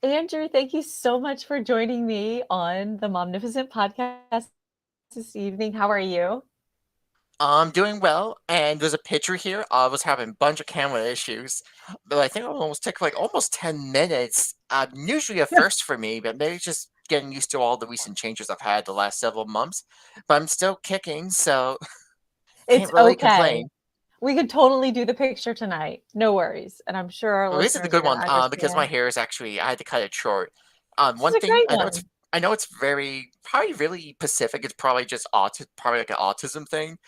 Andrew, thank you so much for joining me on the Momnificent podcast this evening. How are you? I'm doing well, and there's a picture here. I was having a bunch of camera issues, but I think it almost took like almost 10 minutes. Usually a first for me, but maybe just getting used to all the recent changes I've had the last several months. But I'm still kicking, so It's can't really okay. complain. We could totally do the picture tonight. No worries. And I'm sure our Well, this is a listeners are good going to one, because my understand. hair is actually I had to cut it short. This is One a thing great one. I know it's very probably really Pacific. It's probably just probably like an autism thing.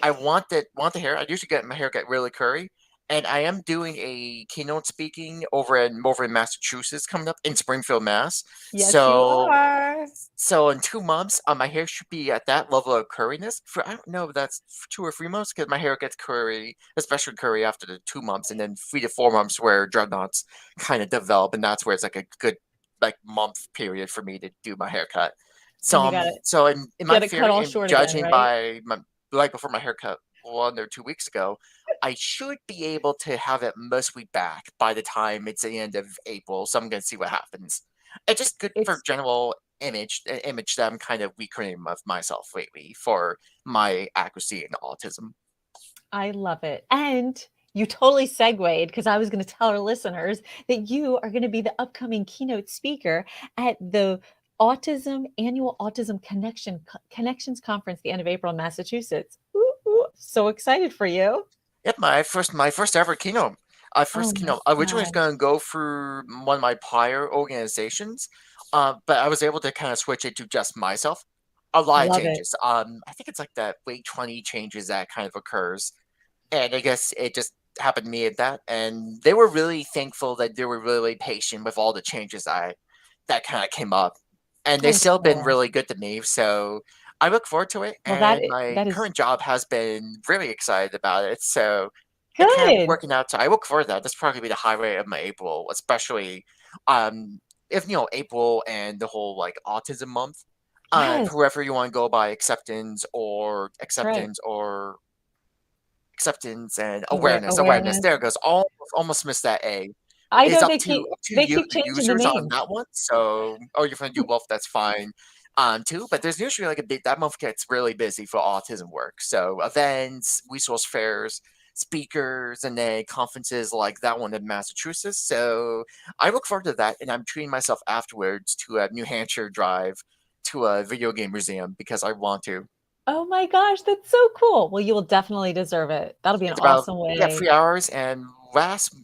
I want the hair. I usually get my hair get really curly, and I am doing a keynote speaking over in Massachusetts coming up in Springfield, Mass. Yes, you So are. so in 2 months, my hair should be at that level of curliness for I don't know if that's 2 or 3 months because my hair gets curly, especially curly after the 2 months, and then 3 to 4 months where dreadnoughts kind of develop, and that's where it's like a good like month period for me to do my haircut. So And you got to so in my get it cut theory, all and short again, judging right? by my right before my haircut 1 or 2 weeks ago, I should be able to have it mostly back by the time it's the end of April. So I'm gonna see what happens. It's just good for It's general image that I'm kind of recreating of myself lately for my accuracy and autism. I love it. And you totally segued because I was going to tell our listeners that you are going to be the upcoming keynote speaker at the Autism Annual Autism Connections Conference the end of April in Massachusetts. Ooh, ooh, so excited for you. Yep, my first ever keynote. Oh First my keynote. I originally was gosh. going to go through one of my prior organizations, but I was able to kind of switch it to just myself. A lot of Love it. changes. I think it's like that late 20 changes that kind of occurs, and I guess it just happened to me at that. And they were really thankful that they were really patient with all the changes that kind of came up, and they I'm still been sure. really good to me. So I look forward to it, Well, and my that is current job has been really excited about it. So it kind of good. working out. So I look forward to that. That's probably be the highlight of my April, especially um if April and the whole like autism month. Yes, Whoever you want to go by that's right. acceptance and awareness. Awareness. There it goes. Almost missed that A. I It's know up to they you, keep the changing the users on names. that one. So, oh, you're gonna do both. That's fine, too. But there's usually like a big that month gets really busy for autism work. So events, resource fairs, speakers, and then conferences like that one in Massachusetts. So I look forward to that, and I'm treating myself afterwards to a New Hampshire drive to a video game museum because I want to. Oh my gosh, that's so cool. Well, you will definitely deserve it. That'll be an It's about awesome yeah way. 3 hours, and last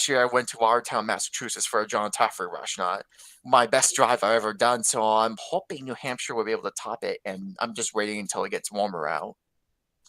year I went to Watertown, Massachusetts for a John Taffer restaurant. My best drive I've ever done, so I'm hoping New Hampshire will be able to top it, and I'm just waiting until it gets warmer out.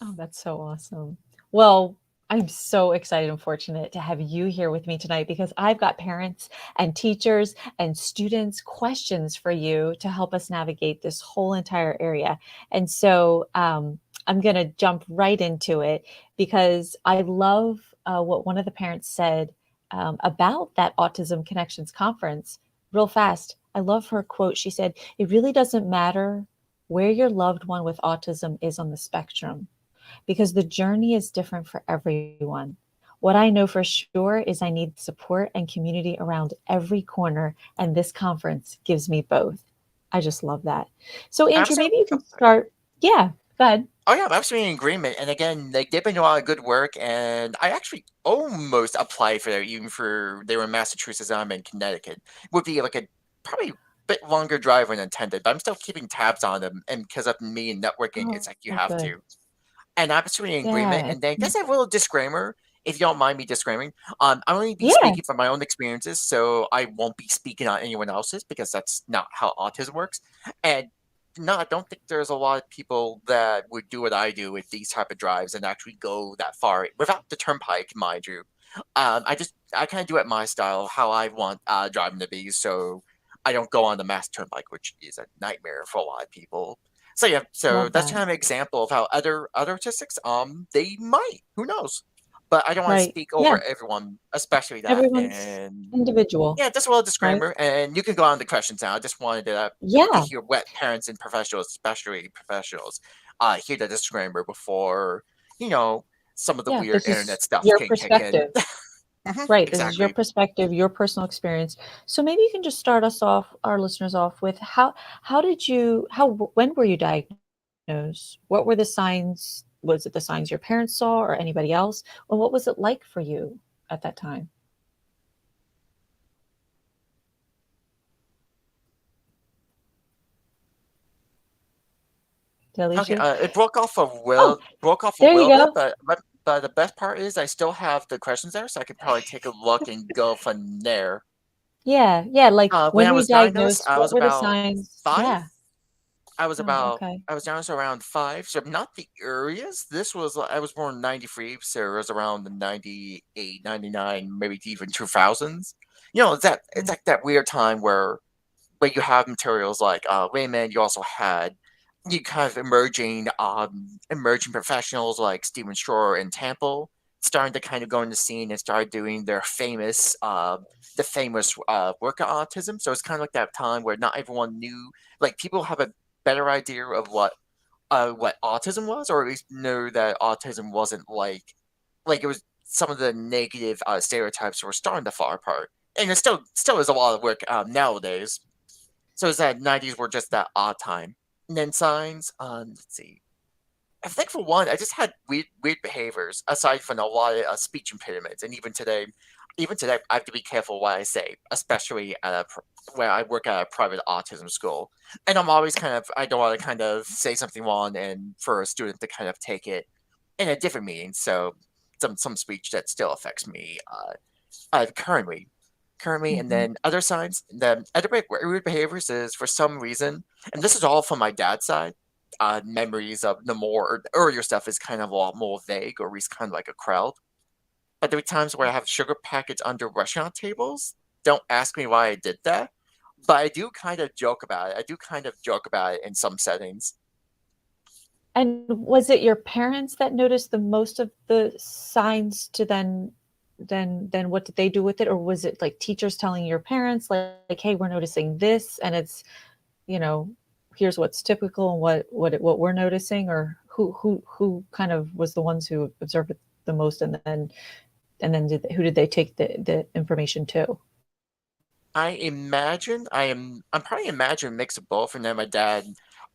Oh, that's so awesome. Well, I'm so excited and fortunate to have you here with me tonight because I've got parents and teachers and students questions for you to help us navigate this whole entire area. And so I'm going to jump right into it because I love what one of the parents said about that Autism Connections conference real fast. I love her quote. She said, "It really doesn't matter where your loved one with autism is on the spectrum because the journey is different for everyone. What I know for sure is I need support and community around every corner, and this conference gives me both." I just love that. So, Andrew, maybe Absolutely. you can start. Yeah, go ahead. Oh yeah, I'm absolutely in agreement. And again, like they've been doing a lot of good work, and I actually almost applied for that, even for they were in Massachusetts, and I'm in Connecticut. Would be like a probably bit longer drive than intended, but I'm still keeping tabs on them, and because of me and networking, it's Oh, like you so have good. to. And I'm absolutely in agreement. Yeah. And then just a little disclaimer, if you don't mind me disclaiming, I'm only be Yeah. speaking from my own experiences, so I won't be speaking on anyone else's because that's not how autism works. And no, I don't think there's a lot of people that would do what I do with these type of drives and actually go that far without the turnpike, mind you. I kind of do it my style, how I want driving to be, so I don't go on the mass turnpike, which is a nightmare for a lot of people. So yeah, so Love that's that. kind of an example of how other artistics, they might, who knows? But I don't want to Right. speak Yeah. over everyone, especially that. Everyone's And individual, yeah, just a little right? disclaimer, and you can go on the questions now. I just wanted to Yeah. hear what parents and professionals, especially professionals, hear the disclaimer before you know some of the Yeah. weird This is internet stuff your can kick in. perspective. Right. This is your Exactly. perspective, your personal experience. So maybe you can just start us off, our listeners off with how did you how when were you diagnosed? What were the signs? Was it the signs your parents saw or anybody else? And what was it like for you at that time? Did I lose Okay, you? it broke off a Oh, there you little bit, go. but the best part is I still have the questions there, so I could probably take a look and go from there. Yeah, yeah. Like When when I were you was diagnosed, diagnosed? I What was were the about signs? 5. Yeah. Oh, okay. I was diagnosed around 5, so not the earliest. I was born in 93, so it was around the 98, 99, maybe even 2000s. It's Right. like that weird time where you have materials like Rayman. You also had you kind of emerging professionals like Steven Shore and Temple starting to kind of go in the scene and start doing their famous work of autism. So it's kind of like that time where not everyone knew, like people have a better idea of what autism was, or at least knew that autism wasn't like it was. Some of the negative stereotypes were starting to fall apart, and it still is a lot of work nowadays. So it's that 90s were just that odd time. And then signs, let's see. I think for one, I just had weird behaviors aside from a lot of speech impediments, and even today, I have to be careful what I say, especially where I work at a private autism school, and I don't want to kind of say something wrong, and for a student to kind of take it in a different meaning. So some speech that still affects me currently. And Mhm. then other signs, the other weird behaviors is for some reason, and this is all from my dad's side. Memories of the more earlier stuff is kind of a lot more vague, or at least kind of like a crowd. But there were times where I have sugar packets under restaurant tables. Don't ask me why I did that, but I do kind of joke about it. I do kind of joke about it in some settings. And was it your parents that noticed the most of the signs to then what did they do with it? Or was it like teachers telling your parents like, hey, we're noticing this and it's, you know, here's what's typical and what we're noticing, or who kind of was the ones who observed it the most and then who did they take the information to? I'm probably imagine a mix of both, and then my dad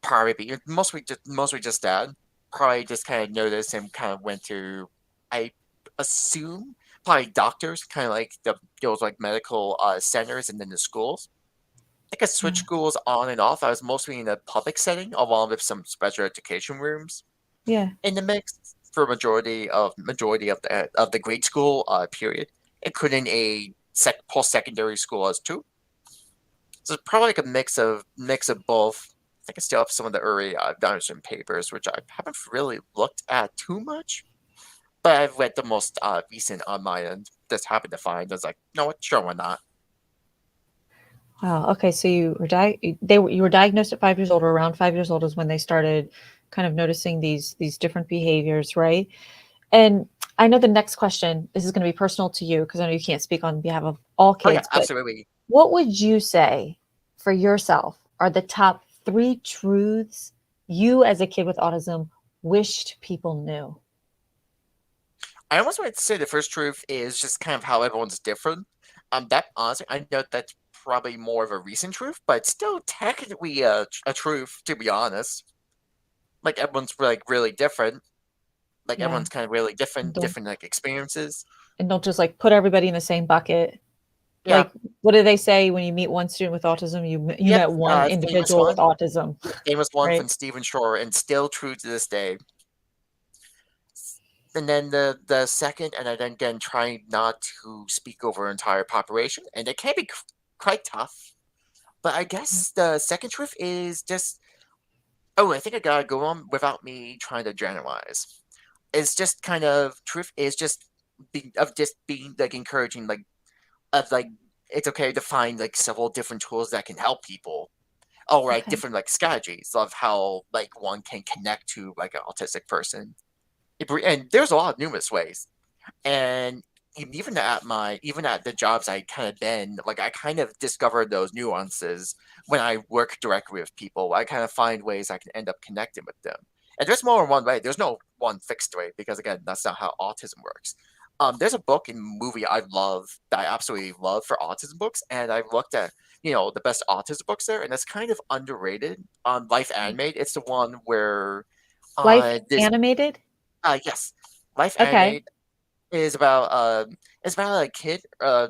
probably mostly just dad probably just kind of noticed and kind of went to, I assume, probably doctors, kind of like those like medical centers, and then the schools. I could switch Yeah. schools on and off. I was mostly in a public setting, along with some special education rooms Yeah. in the mix for majority of the grade school period, including a post secondary school as too. So it's probably like a mix of both. I think I still have some of the early Donaldson papers, which I haven't really looked at too much, but I've read the most recent on my end. Just happened to find. I was like, no, what? Sure, why not? Wow. Okay. So you were diagnosed at 5 years old, or around 5 years old is when they started kind of noticing these different behaviors, right? And I know the next question, this is going to be personal to you because I know you can't speak on behalf of all Oh yeah, kids, but absolutely. what would you say for yourself are the top three truths you as a kid with autism wished people knew? I almost want to say the first truth is just kind of how everyone's different. That honestly, I know that's probably more of a recent truth, but still technically a truth, to be honest. Like everyone's like really different. Like Yeah. everyone's kind of really And don't different like experiences. and don't just like put everybody in the same bucket. Yeah. Like, what do they say when you meet one student with autism? You Yep. met one Famous individual with one. autism, Famous one right? from Stephen Shore, and still true to this day. And then the second, and I then again trying not to speak over an entire population, and it can be quite tough. But I guess the second truth is just, oh, I think I gotta go on without me trying to generalize. It's just kind of truth is just being like encouraging, like of like it's okay to find like several different tools that can help people. Oh, right, Okay. different like strategies of how like one can connect to like an autistic person. And there's a lot of numerous ways. And even at the jobs I kind of been, like I kind of discovered those nuances when I work directly with people. I kind of find ways I can end up connecting with them. And there's more than one way. There's no one fixed way because again, that's not how autism works. there's a book and movie I love that I absolutely love for autism books, and I've looked at the best autism books there, and it's kind of underrated. Life Animated, it's the one where Life this animated? yes, Life Okay. Animated is about it's about a kid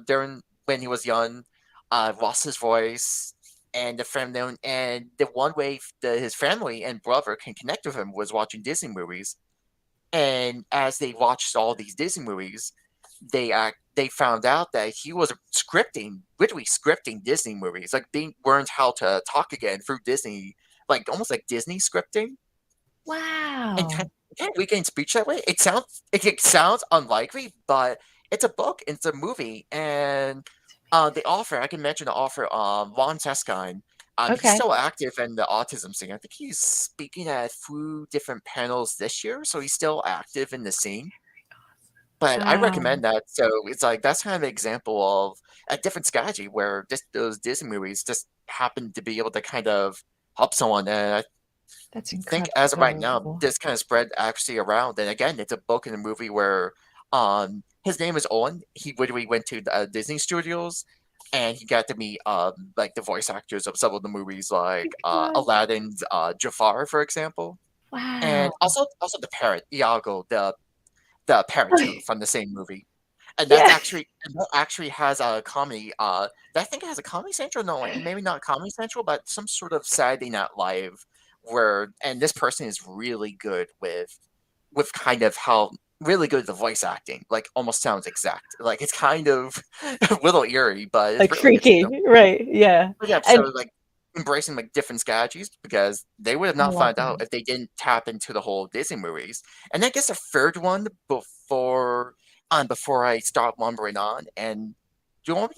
during when he was young, lost his voice, and the one way his family and brother can connect with him was watching Disney movies. And as they watched all these Disney movies, they found out that he was literally scripting Disney movies, like being learned how to talk again through Disney, like almost like Disney scripting. And Wow. can we gain speech that way? It sounds unlikely, but it's a book, it's a movie, and the author I can mention the author, Lon Teskine. He's Okay. still active in the autism scene. I think he's speaking at 2 different panels this year, so he's still active in the scene. But I Wow. recommend that. So it's like that's kind of an example of a different strategy where just those Disney movies just happen to be able to kind of help someone. And I That's think as of right now, incredible. this kind of spread actually around. And again, it's a book and a movie where his name is Owen. He literally went to the Disney Studios and he got to meet like the voice actors of some of the movies Oh like my God. Aladdin's Jafar, for example. And Wow. also the parrot, Iago, the parrot too from the same movie. Yeah. And that actually has a comedy. I think it has a Comedy Central. No, maybe not Comedy Central, but some sort of Saturday Night Live. And this person is really good with kind of how really good at the voice acting. Like almost sounds exact. Like it's kind of a little eerie, but it's Like really freaky. interesting. Right. Yeah. But yeah, so And like embracing like different strategies because they would have I not love found out that. if they didn't tap into the whole Disney movies. And I guess a third one before I start lumbering on. And do you want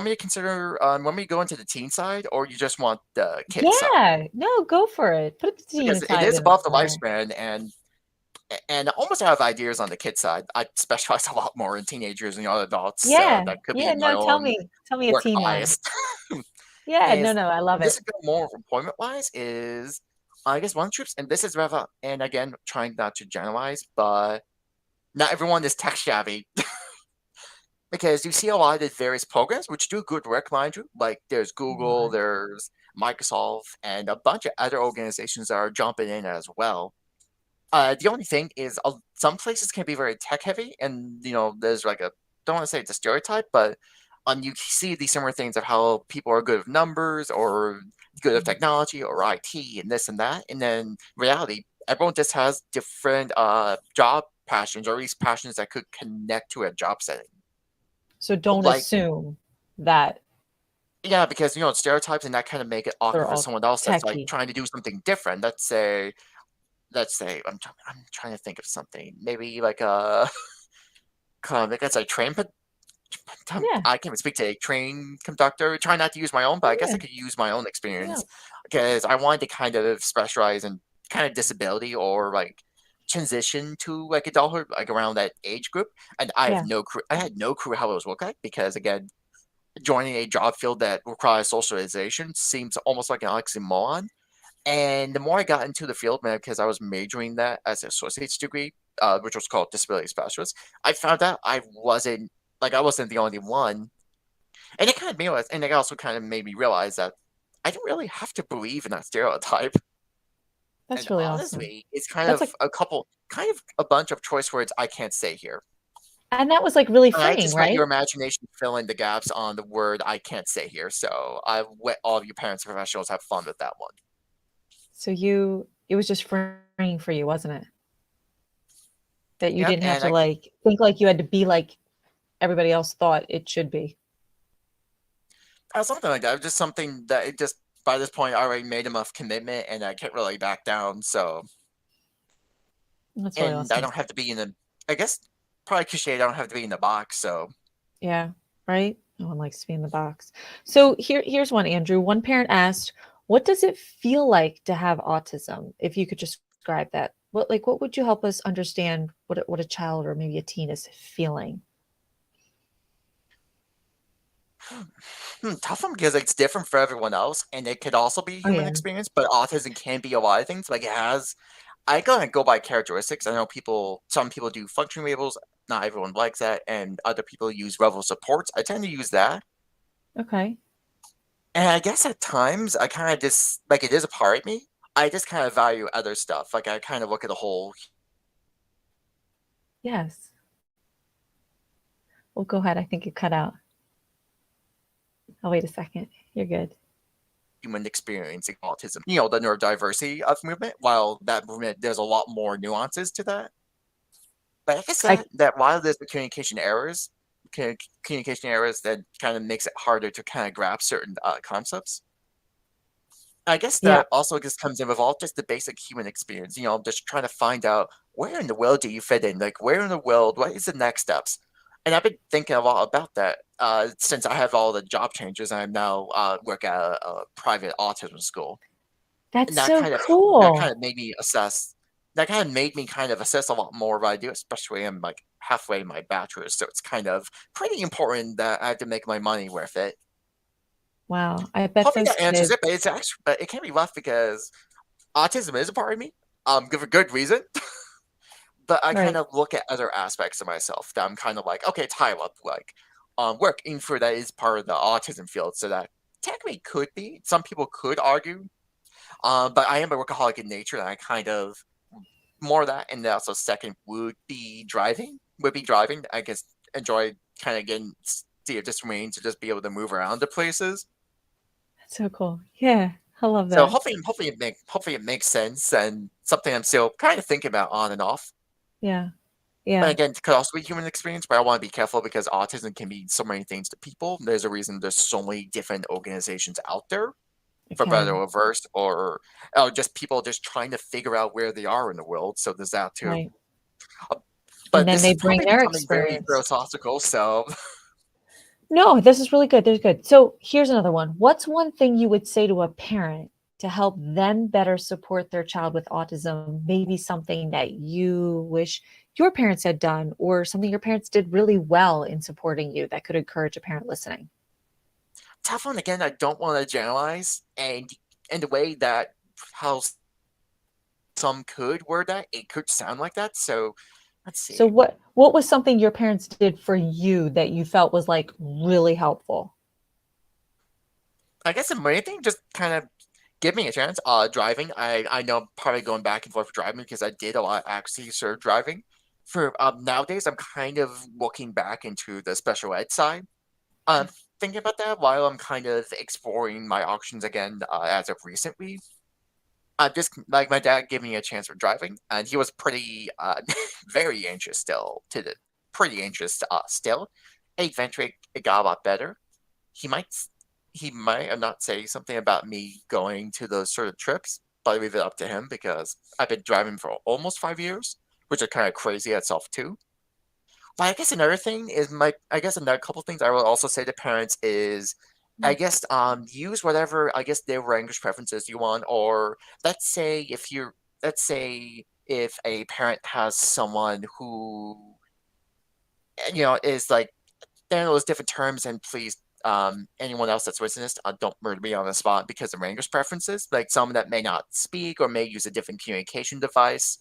me to consider when we go into the teen side, or you just want the kid side? Yeah. No, go for it. Put the teen Because it side is in above the there. lifespan, and almost out of ideas on the kid side. I specialize a lot more in teenagers and young adults, so Yeah. that could Yeah. be my No, tell own me. Tell me a work teen one. bias. Yeah. No, Is no, I love this it. is more employment wise is I guess one troops, and this is rather, and again trying not to generalize, but not everyone is tech savvy because you see a lot of these various programs which do good work, mind you. Like there's Google, Right. there's Microsoft, and a bunch of other organizations that are jumping in as well. The only thing is, some places can be very tech heavy, and there's like a don't want to say it's a stereotype, but you see these similar things of how people are good with numbers or good with Mm. technology or IT and this and that, and then reality, everyone just has different job passions or at least passions that could connect to a job setting. So don't Like assume that yeah, because stereotypes and that kind of make it they're awkward for all someone else that's like techie. trying to do something different. Let's say I'm trying to think of something. Maybe like a kind of like that's a Yeah. I can't even speak to a train conductor. Try not to use my own, but Oh I guess yeah. I could use my own Yeah. experience because I wanted to kind of specialize in kind of disability or like transition to like adulthood, like around that age group. And I have Yeah. no clue. I had no clue how it was look like because again, joining a job field that requires socialization seems almost like an oxymoron. And the more I got into the field, man, because I was majoring that as an associate's degree, which was called disability specialist, I found out I wasn't the only one, and it also kind of made me realize that I didn't really have to believe in that stereotype. And That's really awesome. honestly, it's kind That's of like a bunch of choice words I can't say here. and that was like really And I freeing, just let your right? imagination fill in the gaps on the word I can't say here. So I let all of you parents and professionals have fun with that one. So it was just freeing for you, wasn't it? That you Yep, didn't have and to I like think like you had to be like everybody else thought it should be. Something like that. Just something that it just by this point I already made enough commitment and I can't really back down. So That's really and I awesome. don't have to be in the I guess probably cliche. I don't have to be in the box. So Yeah, right? No one likes to be in the box. So here's one, Andrew. One parent asked, "What does it feel like to have autism?" If you could just describe that. What would you help us understand what a child or maybe a teen is feeling? tough one because it's different for everyone else, and it could also be a Oh human yeah. experience. But autism can be a lot of things. Like it has. I gotta go by characteristics. I know some people do function labels. not everyone likes that, and other people use level supports. I tend to use that. Okay. And I guess at times I kind of just like it is a part of me. I just kind of value other stuff. Like I kind of look at the whole Yes. Well, go ahead. I think you cut out. Oh, wait a second. You're good. human experiencing autism. You know, the neurodiversity of movement. While that movement, there's a lot more nuances to that. But I guess I that while there's the communication errors that kind of makes it harder to kind of grasp certain concepts. I guess Yeah. that also just comes in with all just the basic human experience. You know, just trying to find out where in the world do you fit in? Like, where in the world? What is the next steps? And I've been thinking a lot about that since I have all the job changes. I now work at a private autism school, That's and so that kind cool. of made me assess. That kind of made me kind of assess a lot more what I do, especially I'm like halfway in my bachelor's, so it's kind of pretty important that I have to make my money worth it. Wow. I bet Hopefully those that answers kids. it, but it can be rough because autism is a part of me, for good reason. But I kind Right. of look at other aspects of myself that I'm kind of like, okay, tie up like working for that is part of the autism field, so that technically could be. Some people could argue, but I am a workaholic in nature, and I kind of more of that, and then also second would be driving. Would be driving. I guess enjoy kind of getting see just range to just be able to move around to places. That's so cool. Yeah. I love So that. hopefully it makes sense and something I'm still kind of thinking about on and off. Yeah. But Yeah. again, it could also be human experience, but I want to be careful because autism can mean so many things to people. There's a reason there's so many different organizations out there, It for better can. or worse, or just people just trying to figure out where they are in the world. So there's that too. Right. Uh, And But then this they is bring probably their becoming very experience. philosophical. So No, this is really good. This is good. So here's another one. What's one thing you would say to a parent to help them better support their child with autism? Maybe something that you wish your parents had done, or something your parents did really well in supporting you that could encourage a parent listening. tough one again. I don't want to generalize, and in the way that how some could word that, it could sound like that. So let's So see. what was something your parents did for you that you felt was like really helpful? I guess the main thing just kind of give me a chance. Driving. I know I'm probably going back and forth driving because I did a lot of actually serve driving. For nowadays, I'm kind of looking back into the special ed side. Um, Thinking about that while I'm kind of exploring my options again as of recently. Just like my dad gave me a chance for driving, and he was pretty very anxious still to the pretty anxious still. Eventually, it got a lot better. He might he might not say something about me going to those sort of trips, but I leave it up to him because I've been driving for almost 5 years, which are kind of crazy itself too. But I guess another thing is I guess another couple things I will also say to parents is I guess use whatever I guess their language preferences you want, or let's say if a parent has someone who is like there are those different terms, and please anyone else that's listening to this, don't murder me on the spot because of language preferences, like someone that may not speak or may use a different communication device.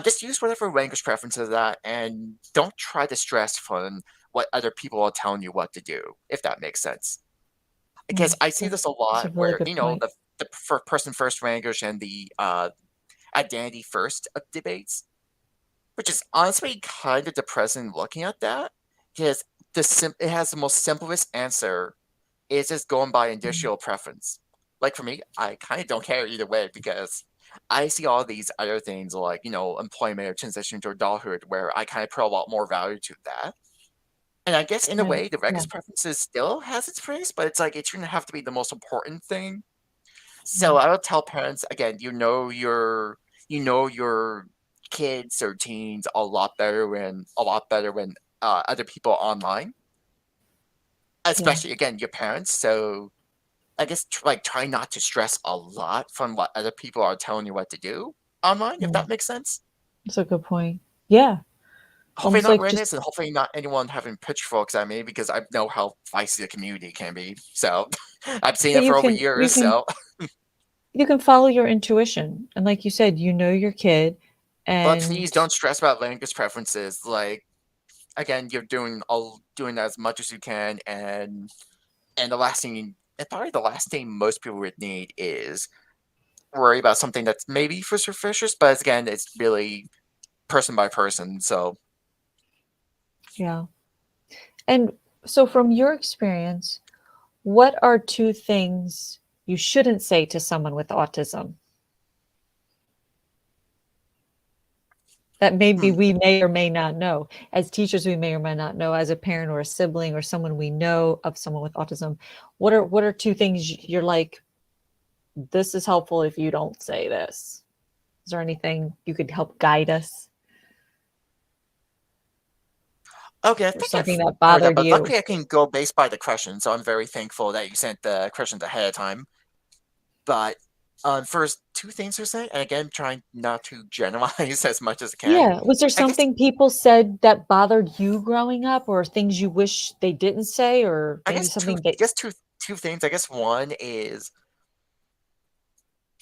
Just use whatever language preferences that, and don't try to stress from what other people are telling you what to do, if that makes sense. Because Mm, I see that- this a that's a lot really where, good point. the person first language and the identity first debates, which is honestly kind of depressing looking at that, because it has the most simplest answer is just going by Mm, initial preference. Like for me, I kind of don't care either way because I see all these other things like, employment or transition to adulthood where I kind of put a lot more value to that. And I guess in a right. way, the Yeah. Vegas preferences still has its place, but it's like it shouldn't have to be the most important thing. So Right. I would tell parents again, your kids or teens a lot better when other people are online, Yeah. especially again your parents. So I guess try not to stress a lot from what other people are telling you what to do online, if Mm, that makes sense. that's a good point. Yeah. Hopefully Almost not like just randomness, and hopefully not anyone having pitchforks at me because I know how feisty the community can be. So I've seen but it you for over can you years. can So, you can follow your intuition. And like you said, you know your kid but and please don't stress about language preferences. Like again, you're doing as much as you can, and the last thing, and probably the last thing most people would need is worry about something that's maybe for suspicious, but again, it's really person by person. So, Yeah. And so, from your experience, what are two things you shouldn't say to someone with autism that maybe hmm. we may or may not know? As teachers, we may or may not know. As a parent or a sibling or someone we know of someone with autism, what are two things you're like, this is helpful if you don't say this? Is there anything you could help guide us, Okay, I or think something I've that heard that, bothered but you? luckily I can go based by the question, so I'm very thankful that you sent the questions ahead of time. But first, two things to say, and again, trying not to generalize as much as I can. Yeah. Was there I guess something people said that bothered you growing up, or things you wish they didn't say, or I maybe guess two something that, just two things. I guess one is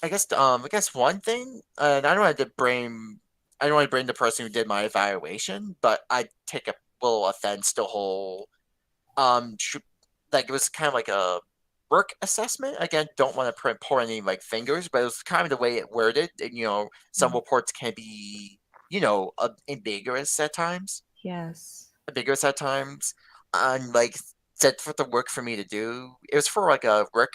I guess one thing, and I don't want to blame the person who did my evaluation, but I take a little offense to the whole sh- like it was kind of like a work assessment. Again, don't want to pour any like fingers, but it was kind of the way it worded. And, some mm, reports can be ambiguous at times, yes. ambiguous at times, and like said for the work for me to do. It was for like a work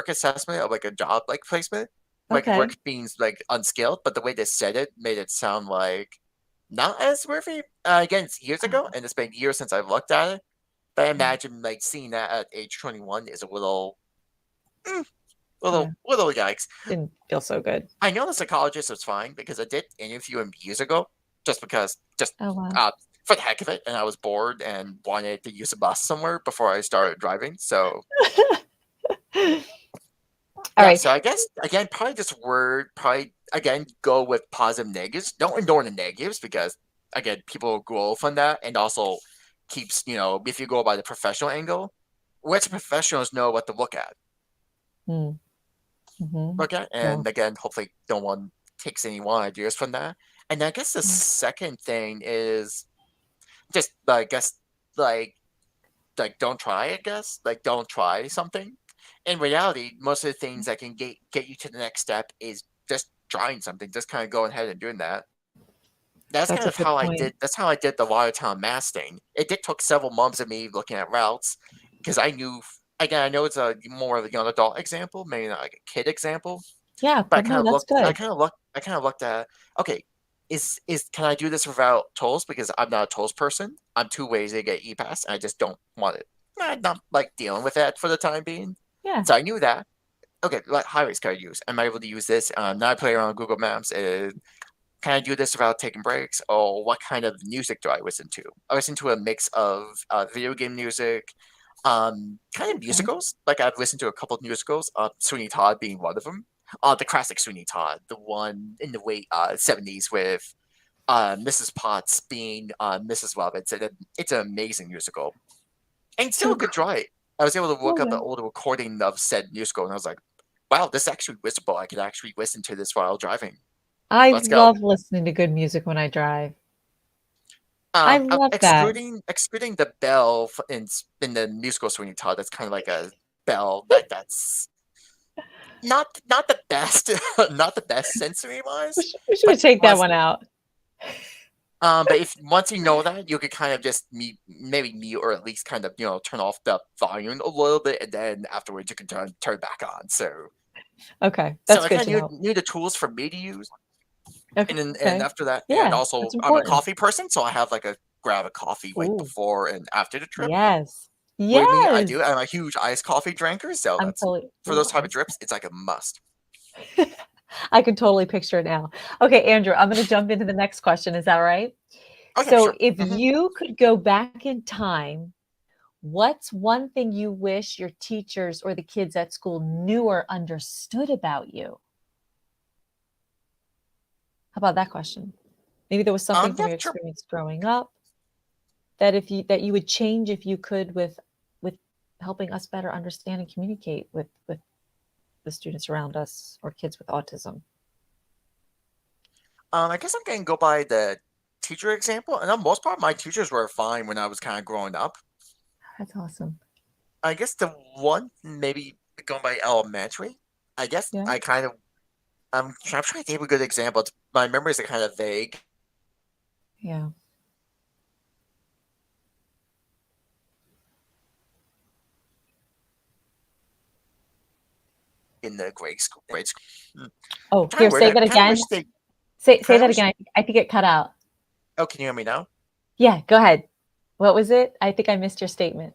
assessment of like a job like placement, like Okay. work being like unskilled, but the way they said it made it sound like not as worthy. Again, it's years ago, Oh, and it's been years since I've looked at it. But I mm, imagine like seeing that at age 21 is a mm, yeah. little yikes. Didn't feel so good. I know the psychologist was fine because I did interview him years ago, just Oh, wow. uh, for the heck of it, and I was bored and wanted to use a bus somewhere before I started driving. So All yeah, right. so I guess again, probably just probably again go with positive negatives. Don't ignore the negatives because again, people grow from that, and also keeps if you go by the professional angle, which professionals know what to look at. Mm, hmm. Okay, Yeah. and again, hopefully no one takes any wrong ideas from that. And I guess the Mm, second thing is just I guess like don't try, I guess. Like don't try something. In reality, most of the things that can get you to the next step is just trying something, just kind of going ahead and doing that. That's that's kind a of good how I point. did that's how I did the Watertown Mass thing. It did took several months of me looking at routes because I knew again, I know it's a more of a young adult example, maybe not like a kid example. Yeah, But but no, that's good. I kind of looked at, okay, can I do this without tolls? Because I'm not a tolls person. I'm too lazy to get e-pass, and I just don't want it. I'm not like dealing with that for the time being. Yeah. So I knew that. Okay, what highways can I use? Am I able to use this? Now I play around with Google Maps. Can I do this without taking breaks? Or what kind of music do I listen to? I listen to a mix of video game music, kind of Okay. musicals. Like I've listened to a couple of musicals, Sweeney Todd being one of them. The classic Sweeney Todd, the one in the late 70s with Mrs. Potts being Mrs. Love. It's an amazing musical. And still So a good drive. I was able to look up an cool. older recording of said musical, and I was like, wow, this is actually listenable. I could actually listen to this while driving. I Let's go. love listening to good music when I drive. I love that. Excluding the bell in the musical Sweeney Todd, that's kind of like a bell that's not the best, not the best sensory wise, We should but take that was one out. but if once you know that, you could kind of just maybe mute or at least kind of turn off the volume a little bit, and then afterwards you can turn it back on. Okay, So that's I good kind to of know. knew the tools for me to use, and Okay. after that, and Yeah, also that's I'm a important. coffee person, so I have like a grab a coffee like Ooh, before and after the trip. yes. Believe me, I do. Yes. I'm a huge iced coffee drinker, so I'm that's totally, for ooh, those type of trips, it's like a must. I can totally picture it now. Okay, Andrew, I'm going to jump into the next question. Is that right? Okay, So, sure. if Hmm. you could go back in time, what's one thing you wish your teachers or the kids at school knew or understood about you? How about that question? Maybe there was something from Yeah, your sure. experience growing up that if you that you would change if you could, with helping us better understand and communicate with the students around us or kids with autism. I guess I'm gonna go by the teacher example, and on most part, my teachers were fine when I was kind of growing up. That's awesome. I guess the one maybe going by elementary. I guess Yeah. I kind of I'm trying to think of a good example. My memories are kind of vague Yeah. in the grade school. Grade school. Oh, Kind here, of weird. say I that kind of again. wish they Say kind of that wish. again. I think it cut out. Oh, can you hear me now? Yeah, go ahead. What was it? I think I missed your statement.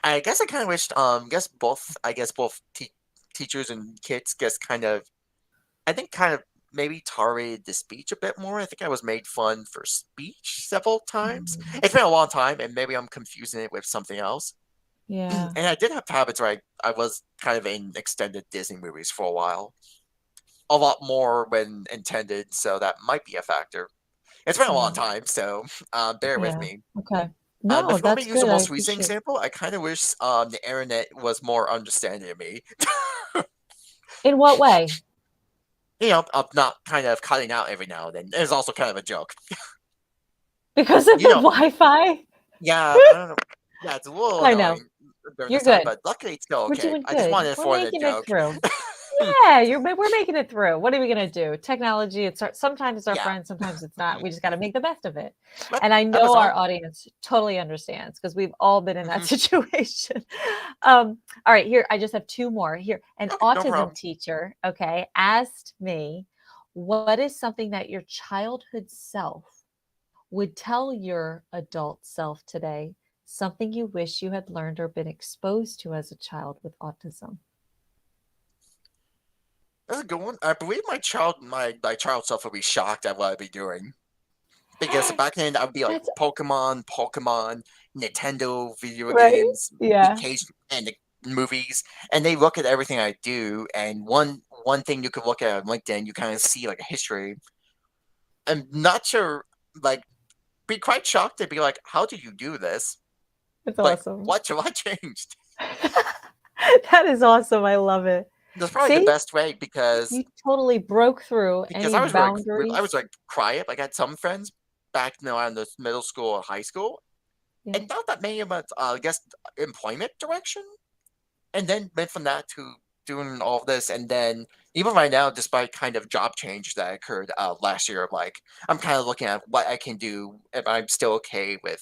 I guess I kind of wished. I guess both teachers and kids just kind of. I think kind of maybe tolerated the speech a bit more. I think I was made fun for speech several times. Mhm. It's been a long time, and maybe I'm confusing it with something else. Yeah. And I did have habits where I was kind of in extended Disney movies for a while. A lot more when intended, so that might be a factor. It's been a long Yeah. time, so bear with Yeah. me. Okay. If No, you want me that's to use a good. I most recent appreciate it. example, I kind of wish the internet was more understanding of me. In what way? I'm not kind of cutting out every now and then. It's also kind of a joke. Because of You the know, Wi-Fi? yeah, I don't know. Yeah, it's a little I know. annoying during You're this time, good. but luckily it's still We're okay. doing I just good. wanted to We're forward a making it joke. through. Yeah, we're making it through. What are we gonna do? Technology, sometimes it's our Yeah, friend, sometimes it's not. We just got to make the best of it. but And I that was know our all. audience totally understands because we've all been in that Hmm. situation. All right, here I just have two more. Here, an Okay, no autism problem. teacher, okay, asked me, "What is something that your childhood self would tell your adult self today? Something you wish you had learned or been exposed to as a child with autism?" That's a good one. I believe my child self would be shocked at what I'd be doing. Because back then I'd be like That's Pokemon, Nintendo video right. games, Yeah. the movies, and they look at everything I do. And one thing you could look at on LinkedIn, you kind of see like a history. I'm not sure, like, be quite shocked. They'd be like, "How did you do this? It's Like, awesome. what changed?" That is awesome. I love it. That's probably the See, best way you totally broke through because any I was boundaries. like quiet. Like I had some friends back in the middle school or high school, Yeah. and not that many of us, I guess, employment direction. And then went from that to doing all of this, and then even right now, despite kind of job change that occurred last year, like I'm kind of looking at what I can do if I'm still okay with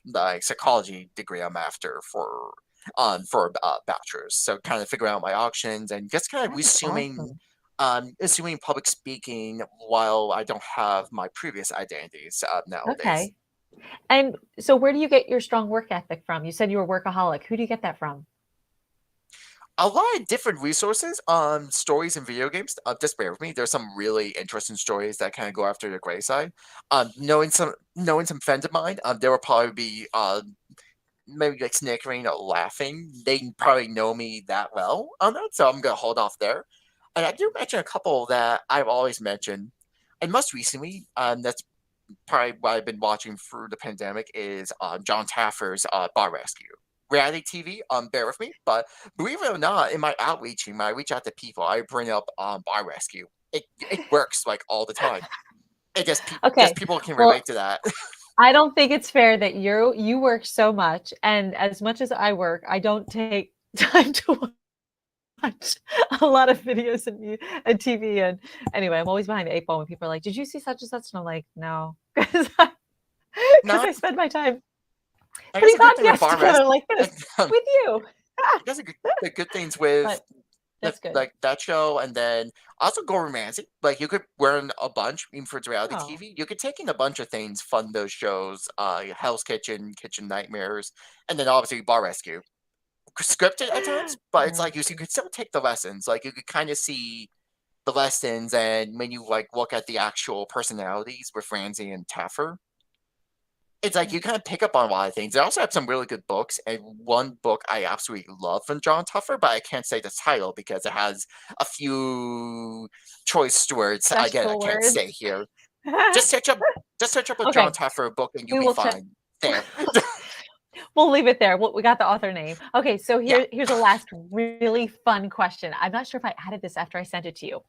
the psychology degree I'm after for bachelor's. So kind of figuring out my options and just kind of That is assuming awesome. assuming public speaking while I don't have my previous identities nowadays. Okay. And so where do you get your strong work ethic from? You said you were a workaholic. Who do you get that from? A lot of different resources on stories and video games. Just bear with me. There's some really interesting stories that kind of go after the gray side. Knowing some friends of mine, there will probably be maybe like snickering or laughing. They probably know me that well on that, so I'm gonna hold off there. And I do mention a couple that I've always mentioned, and most recently, that's probably what I've been watching through the pandemic is John Taffer's Bar Rescue. Reality TV, bear with me, but believe it or not, in my outreaching, when I reach out to people, I bring up Bar Rescue. It works like all the time. It just Okay. people can Well, relate to that. I don't think it's fair that you work so much, and as much as I work, I don't take time to watch a lot of videos and TV. And anyway, I'm always behind the eight ball when people are like, "Did you see such and such?" And I'm like, "No," because Not, I spend my time I guess putting a good thing with podcasts Bar together Rescue. like this with you. I guess the good things with But that's good. like that show, and then also go romantic. Like you could learn a bunch, even for it's reality Oh, TV. You could take in a bunch of things, fund those shows, Hell's Kitchen, Kitchen Nightmares, and then obviously Bar Rescue. Scripted at times, but it's yeah. like you could still take the lessons. Like you could kind of see the lessons, and when you like look at the actual personalities with Ramsey and Taffer, it's like Yeah. you kind of pick up on a lot of things. They also have some really good books, and one book I absolutely love from John Tuffer, but I can't say the title because it has a few choice words again I Sexual can't say words. here. Just search up a John Okay, Tuffer book and you'll we be will check. fine. There. We'll leave it there. We got the author name. Okay, so Yeah. here's a last really fun question. I'm not sure if I added this after I sent it to you.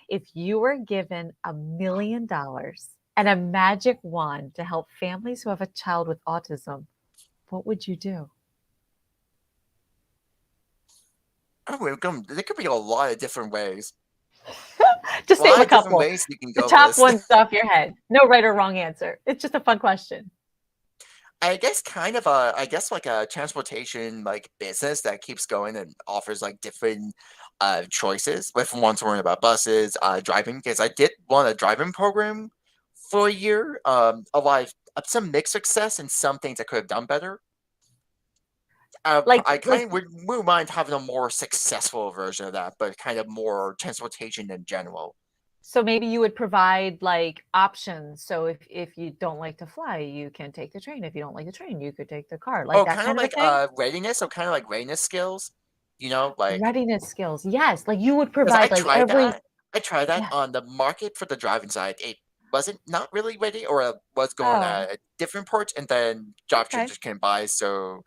If you were given $1 million and a magic wand to help families who have a child with autism, what would you do? Oh, there could be a lot of different ways. Just A name lot a of different couple. ways you can The go with top this. ones off your head. No right or wrong answer. It's just a fun question. I guess kind of a, I guess like a transportation like business that keeps going and offers like different choices. With one's worrying about buses, driving, because I did want a driving program for a year. A lot of some mixed success and some things I could have done better. I Like kind of wouldn't mind having a more successful version of that, but kind of more transportation in general. so maybe you would provide like options. So if you don't like to fly, you can take the train. If you don't like the train, you could take the car. Like Oh, that kind of kind of a like thing? readiness, so kind of like readiness skills, like Readiness skills. Yes, like you would because I provide like tried every that. I tried that yeah. on the market for the driving side. It wasn't not really ready, or it was going Oh, at a different port, and then job okay. changes came by, so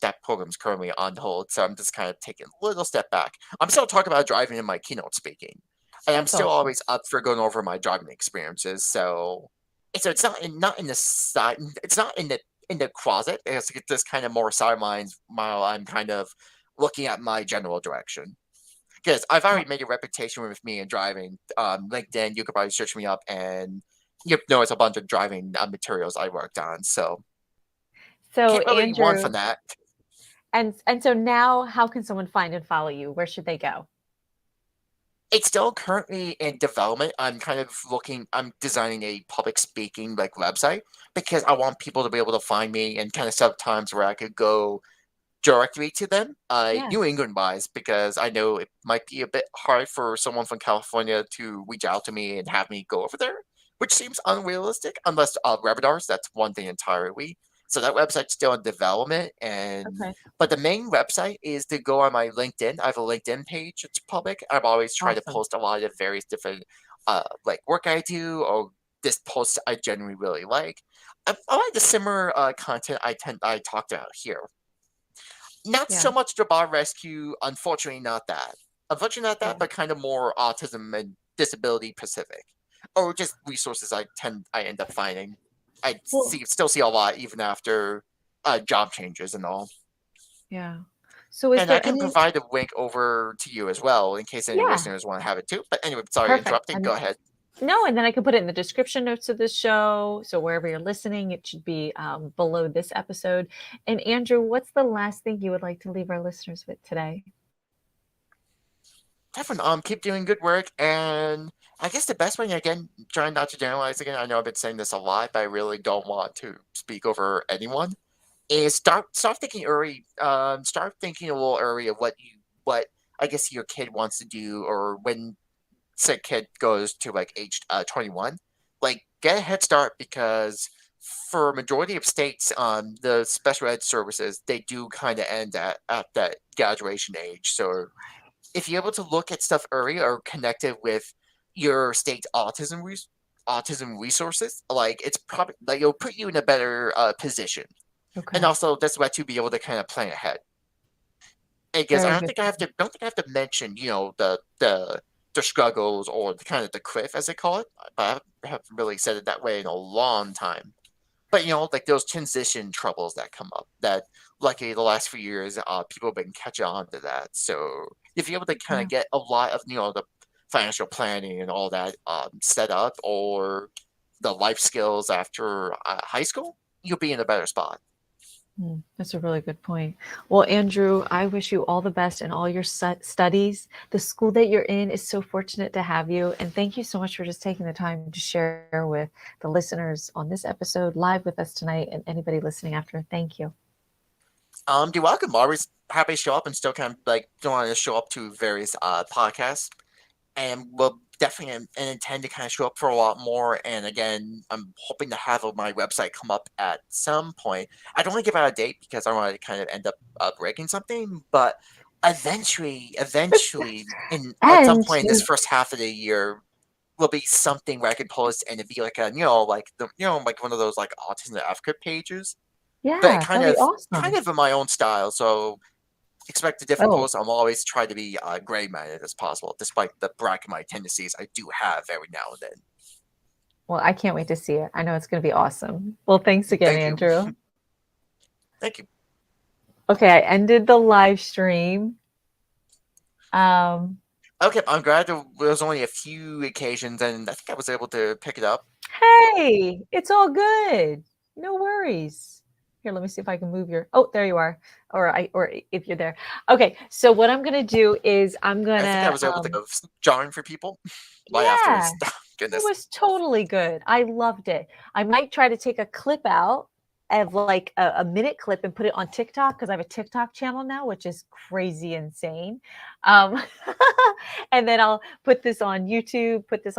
that program's currently on hold. So I'm just kind of taking a little step back. I'm still talking about driving in my keynote speaking, and I'm That's still awesome. always up for going over my driving experiences. So it's not in the side. It's not in the closet. It's just kind of more sidelines while I'm kind of looking at my general direction. Because I've Well, already made a reputation with me in driving. LinkedIn, you could probably search me up, and you know it's a bunch of driving materials I worked on. So so can't really run Andrew, from that. and so now how can someone find and follow you? Where should they go? It's still currently in development. I'm designing a public speaking like website because I want people to be able to find me and kind of set up times where I could go directly to them, New Yes. England wise, because I know it might be a bit hard for someone from California to reach out to me and have me go over there, which seems unrealistic unless webinars. That's one thing entirely. So that website's still in development, and Okay. but the main website is to go on my LinkedIn. I have a LinkedIn page. It's public. I've always tried to Awesome. post a lot of various different like work I do or this posts I generally really like. I like the similar content I talked about here. Not Yeah. so much the bar rescue, unfortunately not that. Unfortunately not that, Yeah. but kind of more autism and disability Pacific. Or just resources I end up finding. Well, Still see a lot even after job changes and all. yeah. So is And I there can any provide a link over to you as well in case any yeah, listeners want to have it too. But anyway, sorry perfect. interrupting. And Go ahead. no, and then I can put it in the description notes of this show. So wherever you're listening, it should be below this episode. And Andrew, what's the last thing you would like to leave our listeners with today? Definitely keep doing good work, and I guess the best way, again, trying not to generalize again, I know I've been saying this a lot, but I really don't want to speak over anyone is start thinking early. Start thinking a little early of what I guess your kid wants to do, or when said kid goes to like age 21. Like get a head start because for a majority of states, the special ed services they do kind of end at that graduation age. So if you're able to look at stuff early or connect it with your state's autism resources, like it's probably like it'll put you in a better position, and Okay. also that's why to be able to kind of plan ahead. Because I Very don't good. think I have to mention the struggles or the kind of the cliff as they call it, but I haven't really said it that way in a long time. But like those transition troubles that come up, that luckily the last few years, people have been catching on to that. So if you're able to kind Yeah. of get a lot of the financial planning and all that set up, or the life skills after high school, you'll be in a better spot. That's a really good point. Well, Andrew, I wish you all the best in all your studies. The school that you're in is so fortunate to have you. And thank you so much for just taking the time to share with the listeners on this episode live with us tonight and anybody listening after. Thank you. You're welcome. Always happy to show up and still kind of like don't want to show up to various podcasts, and will definitely and intend to kind of show up for a lot more. And again, I'm hoping to have my website come up at some point. I don't want to give out a date because I want to kind of end up breaking something, but eventually, in at some And point in this you, first half of the year, will be something where I can post and it'd be like a like one of those like autism advocate pages, but yeah, that'd be kind awesome. of in my own style. So expect a different Oh, post. I'm always trying to be gray minded as possible, despite the black and white tendencies I do have every now and then. Well, I can't wait to see it. I know it's going to be awesome. Well, thanks again, Thank you. Andrew. Thank you. Okay, I ended the live stream. Um, Okay, I'm glad there was only a few occasions, and I think I was able to pick it up. hey, it's all good. No worries. Here, let me see if I can move your. Oh, there you are. Or if you're there. Okay, so what I'm gonna do is I'm I think I gonna was able to go jarring for people right yeah, afterwards. it Goodness. was totally good. I loved it. I might try to take a clip out of like a minute clip and put it on TikTok because I have a TikTok channel now, which is crazy insane. Um, and then I'll put this on YouTube, put this